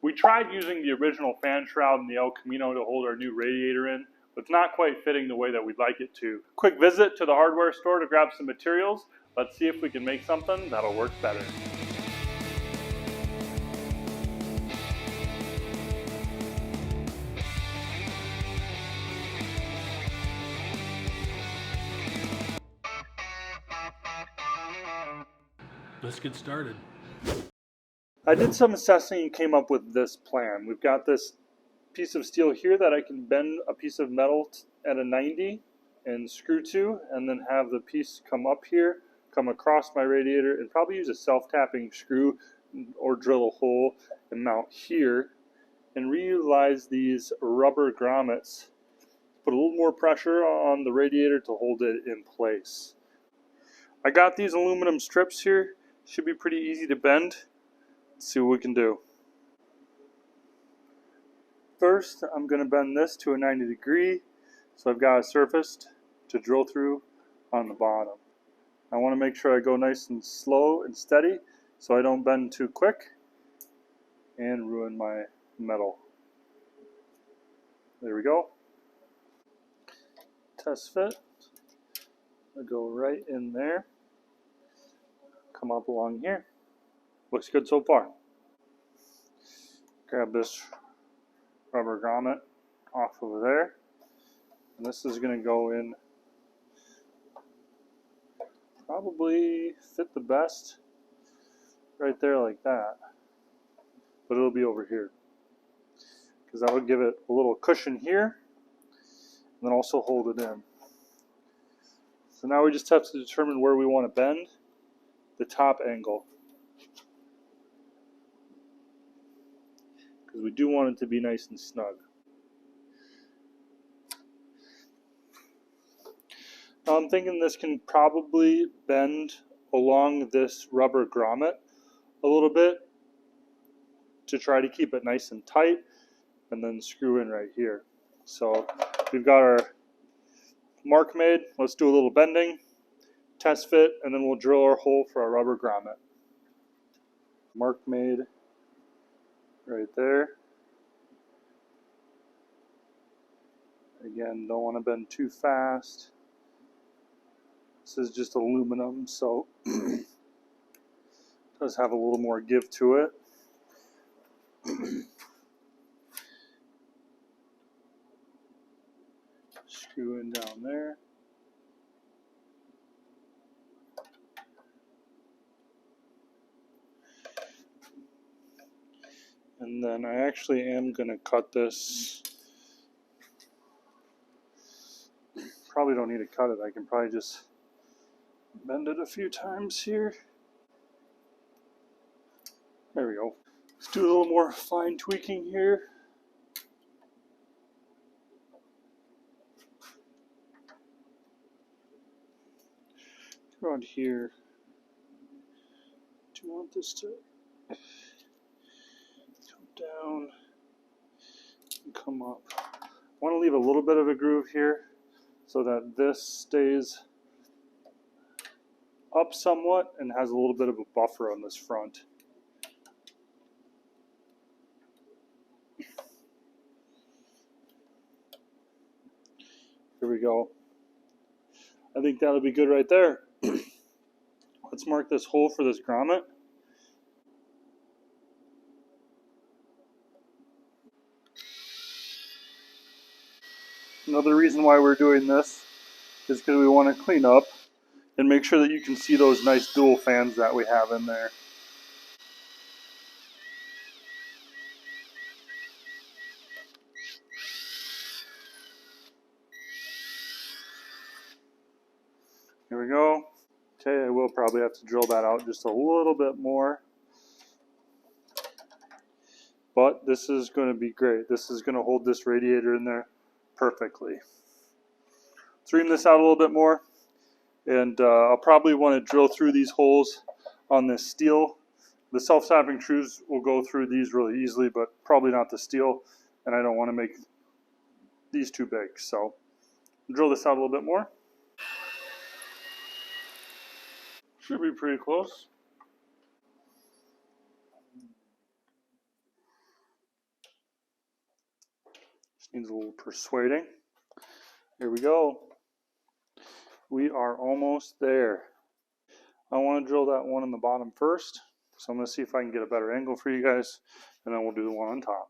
We tried using the original fan shroud in the El Camino to hold our new radiator in, but it's not quite fitting the way that we'd like it to. Quick visit to the hardware store to grab some materials. Let's see if we can make something that'll work better. Let's get started. I did some assessing and came up with this plan. We've got this piece of steel here that I can bend a piece of metal at a 90 and screw to, and then have the piece come up here, come across my radiator, and probably use a self-tapping screw or drill a hole and mount here, and reutilize these rubber grommets. Put a little more pressure on the radiator to hold it in place. I got these aluminum strips here. Should be pretty easy to bend. Let's see what we can do. First, I'm going to bend this to a 90 degree, so I've got a surface to drill through on the bottom. I want to make sure I go nice and slow and steady so I don't bend too quick and ruin my metal. There we go. Test fit. I'll go right in there. Come up along here. Looks good so far. Grab this rubber grommet off over there, and this is going to go in, probably fit the best right there like that, but it'll be over here because that will give it a little cushion here and then also hold it in. So now we just have to determine where we want to bend the top angle, because we do want it to be nice and snug. Now I'm thinking this can probably bend along this rubber grommet a little bit to try to keep it nice and tight, and then screw in right here. So we've got our mark made. Let's do a little bending, test fit, and then we'll drill our hole for our rubber grommet. Mark made right there. Again, don't want to bend too fast. This is just aluminum, so it does have a little more give to it. Screw in down there. And then I actually am going to cut this. Probably don't need to cut it. I can probably just bend it a few times here. There we go. Let's do a little more fine tweaking here. Around here. Do you want this to come down and come up? I want to leave a little bit of a groove here so that this stays up somewhat and has a little bit of a buffer on this front. Here we go. I think that'll be good right there. Let's mark this hole for this grommet. Another reason why we're doing this is because we want to clean up and make sure that you can see those nice dual fans that we have in there. Here we go. Okay, I will probably have to drill that out just a little bit more. But this is going to be great. This is going to hold this radiator in there perfectly. Let's ream this out a little bit more. And I'll probably want to drill through these holes on this steel. The self-tapping screws will go through these really easily, but probably not the steel. And I don't want to make these too big. So drill this out a little bit more. Should be pretty close. Needs a little persuading. Here we go. We are almost there. I want to drill that one on the bottom first, so I'm going to see if I can get a better angle for you guys, and then we'll do the one on top.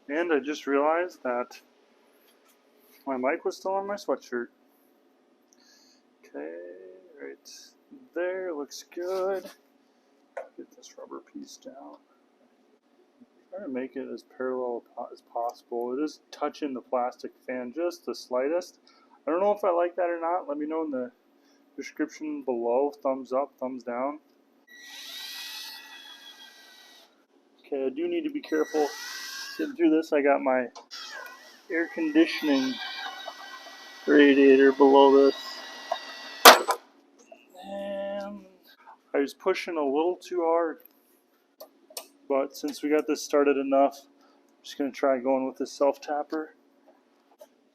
And I just realized that my mic was still on my sweatshirt. Okay, right there, looks good. Get this rubber piece down. Try to make it as parallel as possible. It is touching the plastic fan just the slightest. I don't know if I like that or not. Let me know in the description below. Thumbs up, thumbs down. Okay, I do need to be careful getting through this. I got my air conditioning radiator below this. And I was pushing a little too hard. But since we got this started enough, I'm just going to try going with this self-tapper.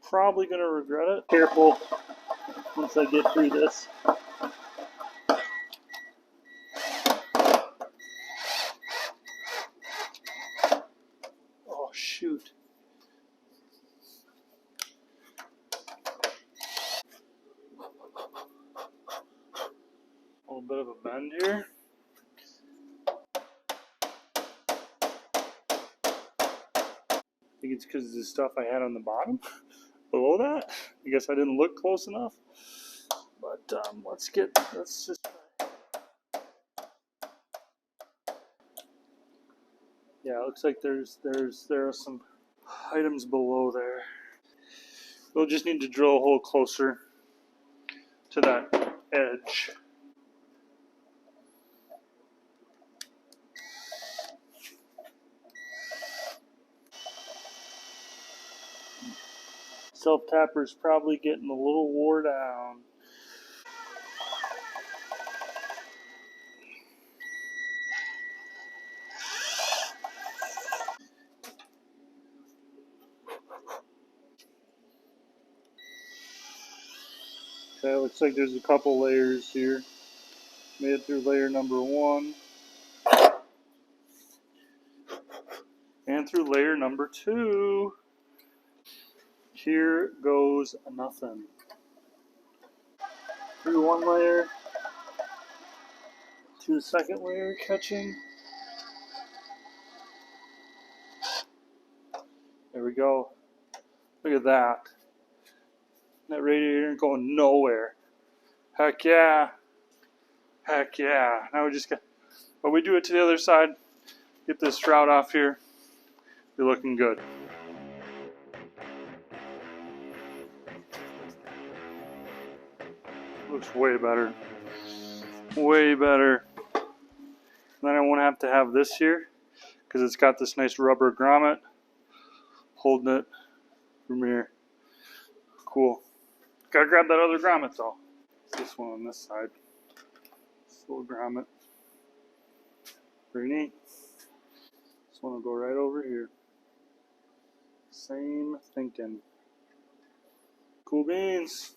Probably going to regret it. Careful once I get through this. Oh, shoot. A little bit of a bend here. I think it's because of the stuff I had on the bottom below that. I guess I didn't look close enough. But let's just try. Yeah, it looks like there are some items below there. We'll just need to drill a hole closer to that edge. Self-tapper's probably getting a little wore down. Okay, looks like there's a couple layers here. Made it through layer number 1. And through layer number 2. Here goes nothing. Through one layer. To the second layer, catching. There we go. Look at that. That radiator ain't going nowhere. Heck yeah. Heck yeah. Now we just got, but we do it to the other side. Get this shroud off here. You're looking good. Looks way better. Way better. Then I won't have to have this here because it's got this nice rubber grommet holding it from here. Cool. Gotta grab that other grommet though. This one on this side. This little grommet. Pretty neat. This one will go right over here. Same thinking. Cool beans.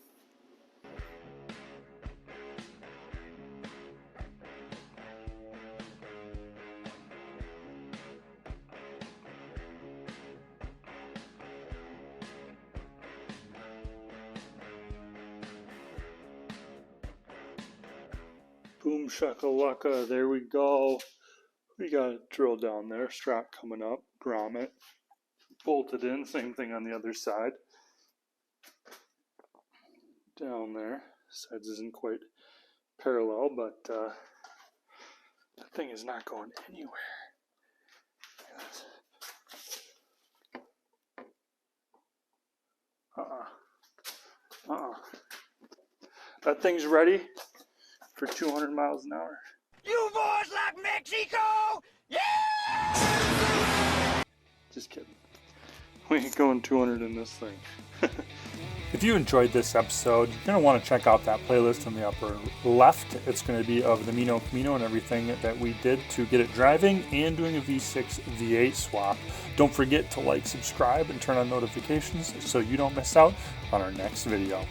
Boom shakalaka, there we go. We got it drilled down there, strap coming up, grommet, bolted in, same thing on the other side. Down there, sides isn't quite parallel, but that thing is not going anywhere. That thing's ready for 200 miles an hour. You boys like Mexico? Yeah! Just kidding. We ain't going 200 in this thing. If you enjoyed this episode, you're going to want to check out that playlist in the upper left. It's going to be of the Meano Camino and everything that we did to get it driving and doing a V6 V8 swap. Don't forget to like, subscribe, and turn on notifications so you don't miss out on our next video.